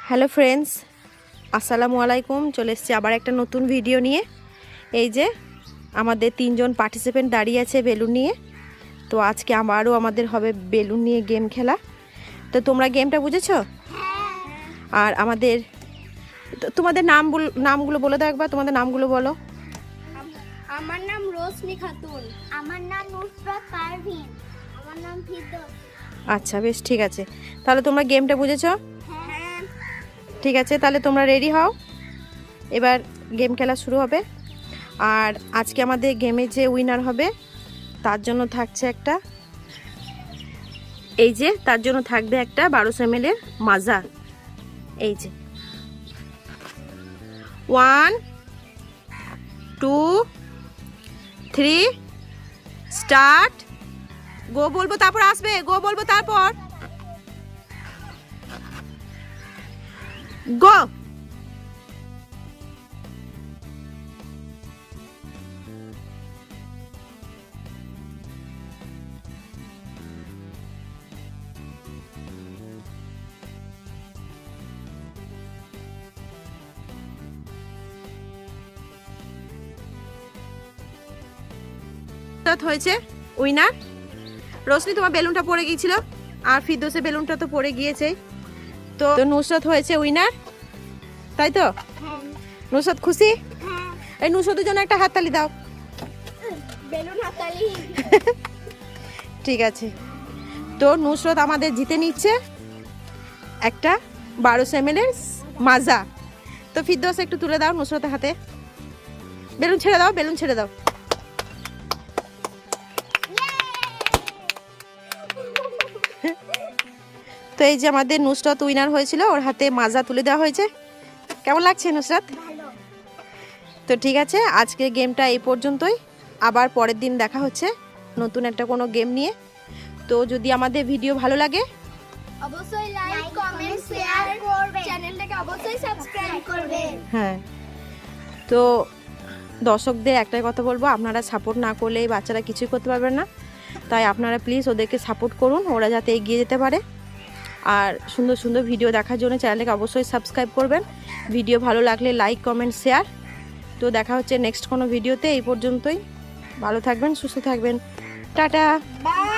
Hello friends, আসসালামু আলাইকুম। চলে এসেছি আবার একটা নতুন ভিডিও নিয়ে। এই যে আমাদের 3 জন পার্টিসিপেন্ট দাঁড়িয়ে আছে বেলুন নিয়ে। তো আজকে আবারও আমাদের হবে বেলুন নিয়ে গেম খেলা। তো তোমরা গেমটা বুঝেছো? আর আমাদের তোমাদের নামগুলো বলে দাও একবার, তোমাদের নামগুলো বলো। আমার নাম রোশনি খাতুন। আমার নাম নুসরাত পারভিন। আমার নাম ফিরদৌস। আচ্ছা, বেশ, ঠিক আছে। তাহলে তোমরা গেমটা বুঝেছো? হ্যাঁ। ঠিক আছে, তাহলে তোমরা রেডি হও, এবার গেম খেলা শুরু হবে। আর আজকে আমাদের গেমে যে উইনার হবে তার জন্য থাকছে একটা, এই যে তার জন্য থাকবে একটা 1200 ml এর মাজা। এই যে 1 2 3 স্টার্ট। গো বলবো তারপর আসবে, গো বলবো তারপর গো। হয়েছে উইনার রোশনি, তোমার বেলুনটা পড়ে গিয়েছিল আর ফিরদৌসের বেলুনটা তো পড়ে গিয়েছে। তো নুসরাত হয়েছে উইনার, তাই তো? নুসরাত খুশি? এই নুসরাতের জন্য একটা হাততালি দাও। বেলুন হাতালি। ঠিক আছে, তো নুসরাত আমাদের জিতে নিচ্ছে একটা 1200 ml এর মাজা। তো ফিরদৌস একটু তুলে দাও নুসরাতের হাতে। বেলুন ছেড়ে দাও, বেলুন ছেড়ে দাও। তো এই যে আমাদের নুসরাত উইনার হয়েছিল, ওর হাতে মাজা তুলে দেওয়া হয়েছে। কেমন লাগছে নুসরাত? ভালো। তো ঠিক আছে, আজকে গেমটা এই পর্যন্তই। আবার পরের দিন দেখা হচ্ছে নতুন একটা কোনো গেম নিয়ে। তো যদি আমাদের ভিডিও ভালো লাগে অবশ্যই লাইক, কমেন্ট, শেয়ার করবেন। চ্যানেলটাকে অবশ্যই সাবস্ক্রাইব করবেন। হ্যাঁ, তো দর্শকদের একটাই কথা বলবো, আপনারা সাপোর্ট না করলে এই বাচ্চারা কিছুই করতে পারবেন না। তাই আপনারা প্লিজ ওদেরকে সাপোর্ট করুন, ওরা যাতে এগিয়ে যেতে পারে। আর সুন্দর সুন্দর ভিডিও দেখার জন্য চ্যানেলটাকে অবশ্যই সাবস্ক্রাইব করবেন। ভিডিও ভালো লাগলে লাইক, কমেন্ট, শেয়ার। তো দেখা হচ্ছে নেক্সট কোনো ভিডিওতে। এই পর্যন্তই, ভালো থাকবেন, সুস্থ থাকবেন, টাটা। বাই।